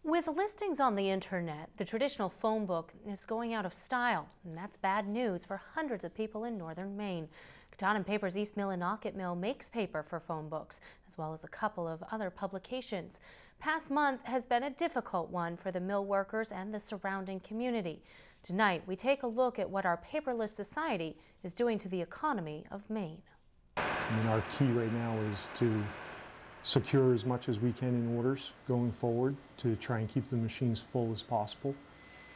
With listings on the internet, the traditional phone book is going out of style, and that's bad news for hundreds of people in northern Maine. Cotton & Paper's East MILLINOCKET mill makes paper for phone books, as well as a couple of other publications. Past month has been a difficult one for the mill workers and the surrounding community. Tonight, we take a look at what our paperless society is doing to the economy of Maine. Our key right now is to secure as much as we can in orders going forward to try and keep the machines full as possible.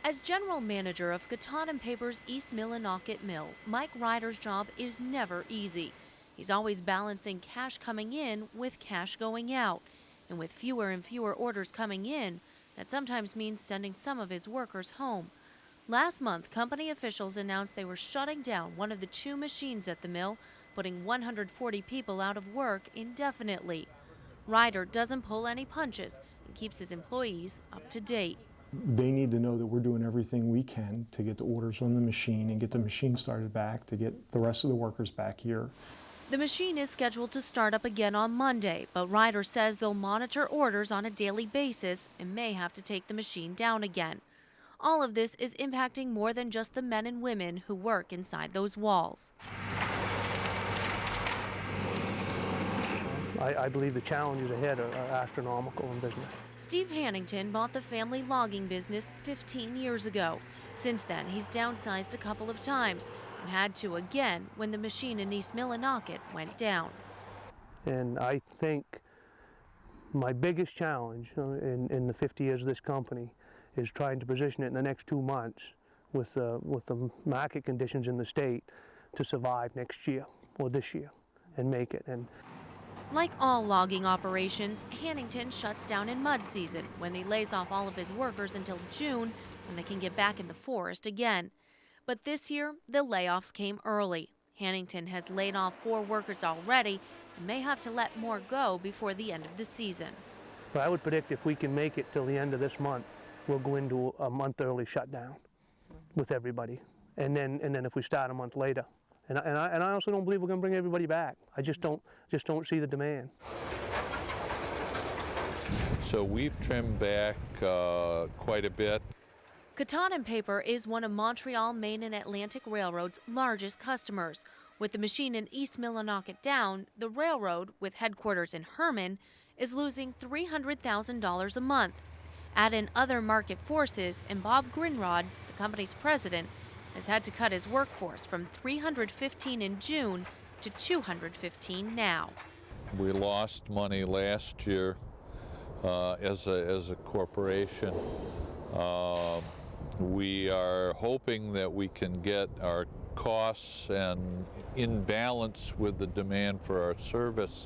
As general manager of Cotton & Paper's East MILLINOCKET mill, Mike REIDER's job is never easy. He's always balancing cash coming in with cash going out. And with fewer and fewer orders coming in, that sometimes means sending some of his workers home. Last month, company officials announced they were shutting down one of the 2 machines at the mill, putting 140 people out of work indefinitely. REIDER doesn't pull any punches and keeps his employees up to date. They need to know that we're doing everything we can to get the orders on the machine and get the machine started back, to get the rest of the workers back here. The machine is scheduled to start up again on Monday, but REIDER says they'll monitor orders on a daily basis and may have to take the machine down again. All of this is impacting more than just the men and women who work inside those walls. I believe the challenges ahead are astronomical in business. Steve HANINGTON bought the family logging business 15 years ago. Since then, he's downsized a couple of times and had to again when the machine in East MILLINOCKET went down. And I think my biggest challenge in the 50 years of this company is trying to position it in the next 2 months with the market conditions in the state to survive next year or this year and make it. And like all logging operations, HANINGTON shuts down in mud season when he lays off all of his workers until June when they can get back in the forest again. But this year, the layoffs came early. HANINGTON has laid off 4 workers already and may have to let more go before the end of the season. But I would predict if we can make it till the end of this month, we'll go into a month early shutdown with everybody. And then if we start a month later. And I also don't believe we're going to bring everybody back. I just don't see the demand. So we've trimmed back quite a bit. Cotton & Paper is one of Montreal, Maine and Atlantic Railroad's largest customers. With the machine in East MILLINOCKET down, the railroad, with headquarters in Herman, is losing $300,000 a month. Add in other market forces, and Bob GRINDROD, the company's president, has had to cut his workforce from 315 in June to 215 now. We lost money last year as a corporation. We are hoping that we can get our costs and in balance with the demand for our service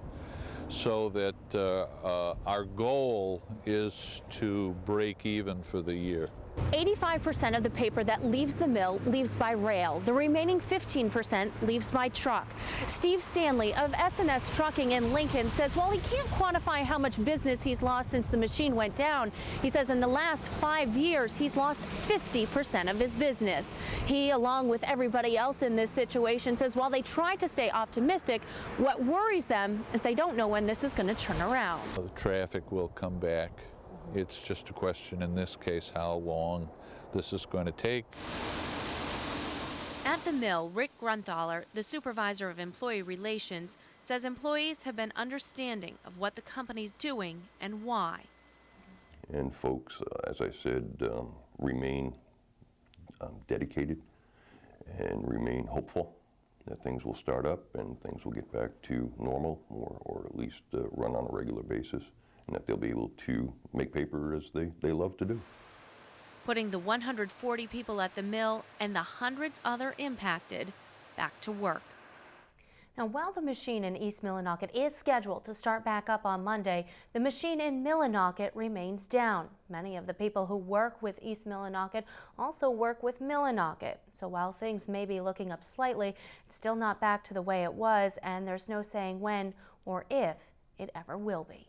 so that our goal is to break even for the year. 85% of the paper that leaves the mill leaves by rail. The remaining 15% leaves by truck. Steve Stanley of S&S Trucking in Lincoln says while he can't quantify how much business he's lost since the machine went down, he says in the last 5 years he's lost 50% of his business. He, along with everybody else in this situation, says while they try to stay optimistic, what worries them is they don't know when this is going to turn around. The traffic will come back. It's just a question in this case how long this is going to take. At the mill, Rick GRUNTHALER, the supervisor of employee relations, says employees have been understanding of what the company's doing and why. And folks, as I said, remain dedicated and remain hopeful that things will start up and things will get back to normal or at least run on a regular basis, and that they'll be able to make paper as they love to do. Putting the 140 people at the mill and the hundreds other impacted back to work. Now, while the machine in East MILLINOCKET is scheduled to start back up on Monday, the machine in MILLINOCKET remains down. Many of the people who work with East MILLINOCKET also work with MILLINOCKET. So while things may be looking up slightly, it's still not back to the way it was, and there's no saying when or if it ever will be.